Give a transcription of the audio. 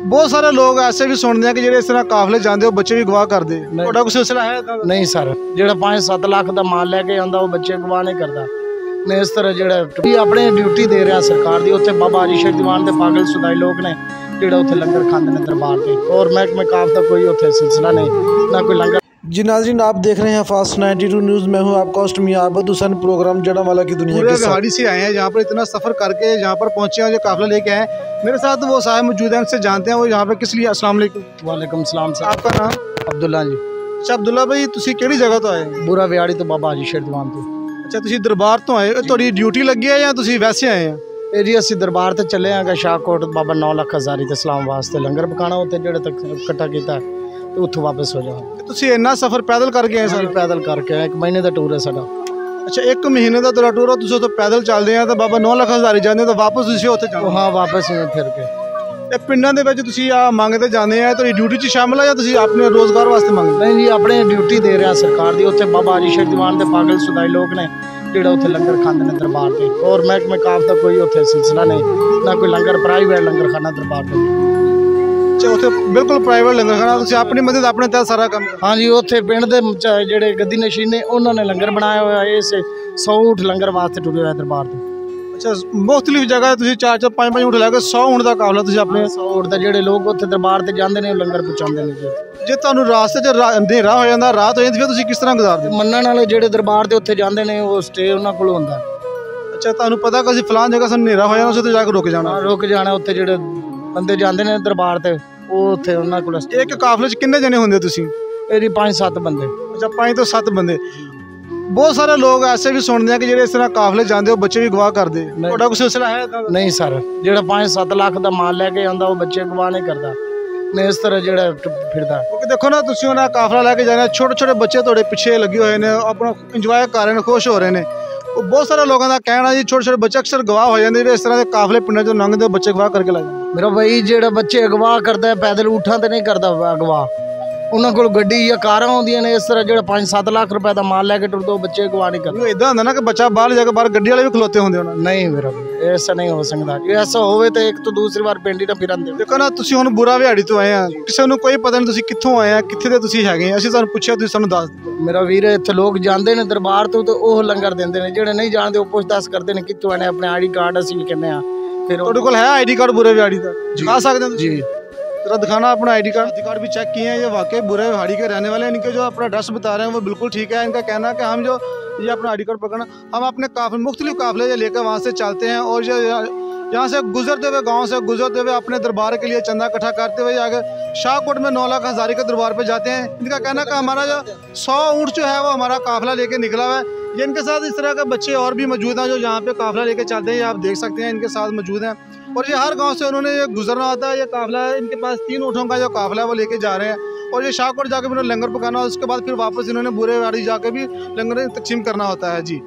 बहुत सारे लोग ऐसे भी सुनते हैं कि ਜਿਹੜੇ इस तरह काफले जाते हो बच्चे भी गवाह करते ਤੁਹਾਡਾ ਕੋਈ सिलसिला है नहीं सर ਜਿਹੜਾ 5-7 ਲੱਖ ਦਾ ਮਾਲ ਲੈ ਕੇ ਆਉਂਦਾ ਉਹ ਬੱਚੇ ਗਵਾਹ ਨਹੀਂ ਕਰਦਾ ਨੇ ਇਸ ਤਰ੍ਹਾਂ ਜਿਹੜਾ ਆਪਣੇ ਡਿਊਟੀ ਦੇ ਰਿਹਾ ਸਰਕਾਰ ਦੀ ਉੱਥੇ ਬਾਬਾ ਅਜੀ ਸ਼ੇਖ ਦੀਵਾਨ ਦੇ ਪਾਗਲ ਸੁਦਾਈ ਲੋਕ ਨੇ ਜਿਹੜਾ ਉੱਥੇ ਲੰਗਰ ਖਾਂਦੇ ਨੇ ਦਰਬਾਰ ਤੇ और महकमे काफ ਦਾ कोई ਉੱਥੇ सिलसिला नहीं ना कोई लंगर। जी नाज़रीन आप देख रहे हैं फास्ट 92 न्यूज़। मैं हूं आपका होस्ट मियां आबद हुसैन। प्रोग्राम जड़ावाला की दुनिया के गाड़ी से आए हैं यहाँ पर इतना सफ़र करके यहाँ पर पहुँचे हैं जो काफिला लेके आए हैं। मेरे साथ वो साहब मौजूद हैं, उनसे जानते हैं वो यहाँ पर किस लिए। अस्सलाम वालेकुम। वालेकुम सलाम सर। आपका नाम? अब्दुल्ला जी। अच्छा अब्दुल्ला भाई तुसी केड़ी जगह तो आए? बुरा विहाड़ी तो बाबा अजी शेख दीवान तो। अच्छा तुसी दरबार तो आए, थोड़ी ड्यूटी लगी है या तुसी वैसे आए हैं? ਇਹ ਜੀ ਅਸੀਂ ਦਰਬਾਰ ਤੇ ਚੱਲੇ ਆਂਗੇ ਸ਼ਾਹਕੋਟ ਬਾਬਾ 9 ਲੱਖ ਹਜ਼ਾਰੀ ਤੇ ਇਸਲਾਮ ਵਾਸਤੇ ਲੰਗਰ ਪਕਾਣਾ ਉੱਥੇ ਜਿਹੜੇ ਤੱਕ ਇਕੱਠਾ ਕੀਤਾ ਤੇ ਉੱਥੋਂ ਵਾਪਸ ਹੋ ਜਾਵਾਂਗੇ। ਤੁਸੀਂ ਇੰਨਾ ਸਫ਼ਰ ਪੈਦਲ ਕਰਕੇ ਆਏ ਸਰ? ਪੈਦਲ ਕਰਕੇ ਆਏ, 1 ਮਹੀਨੇ ਦਾ ਟੂਰ ਹੈ ਸਾਡਾ। ਅੱਛਾ 1 ਮਹੀਨੇ ਦਾ ਤੁਹਾਡਾ ਟੂਰ ਹੈ, ਤੁਸੀਂ ਉੱਥੇ ਪੈਦਲ ਚੱਲਦੇ ਆ ਤਾਂ ਬਾਬਾ 9 ਲੱਖ ਹਜ਼ਾਰੀ ਜਾਂਦੇ ਤਾਂ ਵਾਪਸ ਤੁਸੀਂ ਉੱਥੇ ਜਾਣਾ? ਹਾਂ ਵਾਪਸ ਹੀ ਫਿਰ ਕੇ। ਤੇ ਪਿੰਡਾਂ ਦੇ ਵਿੱਚ ਤੁਸੀਂ ਆ ਮੰਗਦੇ ਜਾਂਦੇ ਆ, ਤੁਹਾਡੀ ਡਿਊਟੀ 'ਚ ਸ਼ਾਮਲ ਆ ਜਾਂ ਤੁਸੀਂ ਆਪਣੇ ਰੋਜ਼ਗਾਰ ਵਾਸਤੇ ਮੰਗਦੇ? ਨਹੀਂ ਜੀ ਆਪਣੇ ਡਿਊਟੀ ਦੇ ਰਿਹਾ ਸਰਕਾਰ ਦੀ ਉੱਥੇ ਬਾਬਾ ਅਜੀ ਸ਼ੇਖ ਦੀਵਾਨ ਦੇ ਪਾਗਲ ਸੁਦਾਈ ਲੋਕ ਨੇ ਜਿਹੜਾ ਉੱਥੇ ਲੰਗਰ ਖਾਂਦੇ ਨੇ ਦਰਬਾਰ ਤੇ और महकमे काफ ਦਾ ਕੋਈ ਉੱਥੇ सिलसिला नहीं ਨਾ ਕੋਈ ਲੰਗਰ ਪ੍ਰਾਈਵੇਟ ਲੰਗਰ ਖਾਣਾ ਦਰਬਾਰ ਤੇ। ਅੱਛਾ ਉੱਥੇ ਬਿਲਕੁਲ ਪ੍ਰਾਈਵੇਟ ਲੰਗਰ ਖਾਣਾ, ਤੁਸੀਂ ਆਪਣੀ ਮਦਦ ਆਪਣੇ ਤਹਿਤ ਸਾਰਾ ਕੰਮ? ਹਾਂਜੀ ਉੱਥੇ ਪਿੰਡ ਦੇ ਜਿਹੜੇ ਗੱਦੀ ਨਸ਼ੀਨ ਨੇ ਉਹਨਾਂ ਨੇ ਲੰਗਰ ਬਣਾਇਆ ਹੋਇਆ ਇਸ 100 ਊਠ ਲੰਗਰ ਵਾਸਤੇ ਟੁਰੇ ਹੋਇਆ ਦਰਬਾਰ ਤੇ। ਅੱਛਾ ਮੁxtਲਿਫ ਜਗ੍ਹਾ ਤੁਸੀਂ 4-4 5-5 ਊਠ ਲੈ ਕੇ 100 ਊਠ ਦਾ ਕਾਫਲਾ ਤੁਸੀਂ ਆਪਣੇ? 100 ਊਠ ਦਾ ਜਿਹੜੇ ਲੋਕ ਉੱਥੇ ਦਰਬਾਰ ਤੇ ਜਾਂਦੇ ਨੇ ਉਹ ਲੰਗਰ ਪਹੁੰਚਾਉਂਦੇ ਨੇ ਜੀ। ਜੇ ਤੁਹਾਨੂੰ ਰਾਸਤੇ 'ਚ ਹਨੇਰਾ ਹੋ ਜਾਂਦਾ, ਰਾਤ ਹੋ ਜਾਂਦੀ, ਫਿਰ ਤੁਸੀਂ ਕਿਸ ਤਰ੍ਹਾਂ ਗੁਜ਼ਾਰਦੇ? ਮੰਨਣ ਵਾਲੇ ਜਿਹੜੇ ਦਰਬਾਰ ਦੇ ਉੱਥੇ ਜਾਂਦੇ ਨੇ ਉਹ ਸਟੇ ਉਹਨਾਂ ਕੋਲ ਹੁੰਦਾ। ਅੱਛਾ ਤੁਹਾਨੂੰ ਪਤਾ ਕਿ ਅਸੀਂ ਫਲਾਣ ਜਗ੍ਹਾ ਸਾਨੂੰ ਹਨੇਰਾ ਹੋ ਜਾਣਾ, ਅਸੀਂ ਉੱਥੇ ਜਾ ਕੇ ਰੁਕ ਜਾਣਾ? ਰੁਕ ਜਾਣਾ ਉੱਥੇ ਜਿਹੜੇ ਬੰਦੇ ਜਾਂਦੇ ਨੇ ਦਰਬਾਰ ਤੇ ਉਹ ਉੱਥੇ ਉਹਨਾਂ ਕੋਲ। ਇੱਕ ਕਾਫਲੇ 'ਚ ਕਿੰਨੇ ਜਣੇ ਹੁੰਦੇ ਤੁਸੀਂ? ਇਹਦੀ 5-7 ਬੰਦੇ। ਅੱਛਾ 5 ਤੋਂ 7 ਬੰਦੇ। ਬਹੁਤ ਸਾਰੇ ਲੋਕ ਐਸੇ ਵੀ ਸੁਣਦੇ ਆ ਕਿ ਜਿਹੜੇ ਇਸ ਤਰ੍ਹਾਂ ਕਾਫਲੇ ਜਾਂਦੇ ਉਹ ਬੱਚੇ ਵੀ ਗਵਾਹ ਕਰਦੇ ਤੁਹਾਡਾ ਕੋਈ ਸਿਲਸਿਲਾ ਹੈ? ਨਹੀਂ ਸਰ ਜਿਹੜਾ 5-7 ਲੱਖ ਦਾ ਮਾਲ ਲੈ ਕੇ ਆਉਂਦਾ ਉਹ ਬੱਚੇ ਗਵਾਹ ਨਹੀਂ ਕਰਦਾ ਨੇ ਇਸ ਤਰ੍ਹਾਂ ਜਿਹੜਾ ਫਿਰਦਾ। ਕਿਉਂਕਿ ਦੇਖੋ ਨਾ ਤੁਸੀਂ ਉਹਨਾਂ ਕਾਫਲਾ ਲੈ ਕੇ ਜਾਣਾ, ਛੋਟੇ ਛੋਟੇ ਬੱਚੇ ਤੁਹਾਡੇ ਪਿੱਛੇ ਲੱਗੇ ਹੋਏ ਨੇ, ਆਪਣਾ ਇੰਜੋਏ ਕਰ ਰਹੇ ਨੇ, ਖੁਸ਼ ਹੋ ਰਹੇ ਨੇ। ਉਹ ਬਹੁਤ ਸਾਰੇ ਲੋਕਾਂ ਦਾ ਕਹਿਣਾ ਜੀ ਛੋਟੇ ਛੋਟੇ ਬੱਚੇ ਅਕਸਰ ਗਵਾਹ ਹੋ ਜਾਂਦੇ ਨੇ, ਇਸ ਤਰ੍ਹਾਂ ਦੇ ਕਾਫਲੇ ਪਿੰਡਾਂ 'ਚੋਂ ਲੰਘਦੇ ਬੱਚੇ ਗਵਾਹ ਕਰਕੇ ਲੈ ਜਾਂਦੇ। ਮੇਰਾ ਬਈ ਜਿਹੜਾ ਬੱਚੇ ਅਗਵਾ ਕਰਦਾ ਪੈਦਲ ਊਠਾਂ ਤੇ ਨਹੀਂ ਕਰਦਾ ਅਗਵਾ, ਉਹਨਾਂ ਕੋਲ ਗੱਡੀ ਜਾਂ ਕਾਰਾਂ ਆਉਂਦੀਆਂ ਨੇ। ਇਸ ਤਰ੍ਹਾਂ ਜਿਹੜਾ 5-7 ਲੱਖ ਰੁਪਏ ਦਾ ਮਾਲ ਲੈ ਕੇ ਟੁਰਦਾ ਉਹ ਬੱਚੇ ਗਵਾ ਨਹੀਂ ਕਰਦੇ। ਇਦਾਂ ਹੁੰਦਾ ਨਾ ਕਿ ਬੱਚਾ ਬਾਹਰ ਜਾ ਕੇ ਬਾਹਰ ਗੱਡੀ ਵਾਲੇ ਵੀ ਖਲੋਤੇ ਹੁੰਦੇ ਉਹਨਾਂ? ਨਹੀਂ ਮੇਰਾ ਐਸਾ ਨਹੀਂ ਹੋ ਸਕਦਾ। ਜੇ ਐਸਾ ਹੋਵੇ ਤਾਂ ਇੱਕ ਤੋਂ ਦੂਸਰੀ ਵਾਰ ਪਿੰਡ ਹੀ ਨਾ ਫਿਰਨ ਦੇ। ਦੇਖੋ ਨਾ ਤੁਸੀਂ ਹੁਣ ਬੁਰਾ ਵਿਹਾੜੀ ਤੋਂ ਆਏ ਆ, ਕਿਸੇ ਨੂੰ ਕੋਈ ਪਤਾ ਨਹੀਂ ਤੁਸੀਂ ਕਿੱਥੋਂ ਆਏ ਆ, ਕਿੱਥੇ ਦੇ ਤੁਸੀਂ ਹੈਗੇ। ਅਸੀਂ ਤੁਹਾਨੂੰ ਪੁੱਛਿਆ, ਤੁਸੀਂ ਸਾਨੂੰ ਦੱਸ ਦਿਓ। ਮੇਰਾ ਵੀਰ ਇੱਥੇ ਲੋਕ ਜਾਂਦੇ ਨੇ ਦਰਬਾਰ ਤੋਂ ਤੇ ਉਹ ਲੰਗਰ ਦਿੰਦੇ ਨੇ, ਜਿਹੜੇ ਨਹੀਂ ਜਾਣਦੇ ਉਹ ਪੁੱਛ-ਦੱਸ ਕਰਦੇ ਨੇ ਕਿੱਥੋਂ ਆਏ, ਆਪਣੇ ਆਈਡੀ ਕਾਰਡ ਅਸੀਂ ਲਿਖਨੇ ਆ। ਫਿਰ ਤੁਹਾਡੇ ਕੋਲ ਹੈ ਆईडी कार्ड बुरे विहाड़ी का? दिखा सकते हैं जी। जरा दिखाना अपना आईडी कार्ड भी चेक किए हैं, ये वाकई बुरे विहाड़ी के रहने वाले हैं। इनके जो अपना एड्रेस बता रहे हैं वो बिल्कुल ठीक है। इनका कहना है कि हम जो ये अपना आईडी कार्ड पकड़ना, हम अपने काफिले मुख्तलिफ काफिले ये लेकर वहाँ से चलते हैं और यहाँ से गुजरते हुए, गाँव से गुजरते हुए अपने दरबार के लिए चंदा इकट्ठा करते हुए आगे शाहकोट में 9 लाख हज़ारी के दरबार पे जाते हैं। इनका कहना है कि हमारा जो 100 ऊँट जो है वो हमारा काफिला लेके निकला हुआ है। ये इनके साथ इस तरह के बच्चे और भी मौजूद हैं जो यहाँ पे काफिला लेके चलते हैं, ये आप देख सकते हैं इनके साथ मौजूद हैं। और ये हर गांव से उन्होंने ये गुजरना होता है। ये काफिला है, इनके पास 3 ऊँटों का जो काफिला है वो लेके जा रहे हैं और ये शाहकोट जाके उन्होंने लंगर पकाना, उसके बाद फिर वापस इन्होंने बुरे वाड़ी जाके भी लंगर तकसीम करना होता है जी।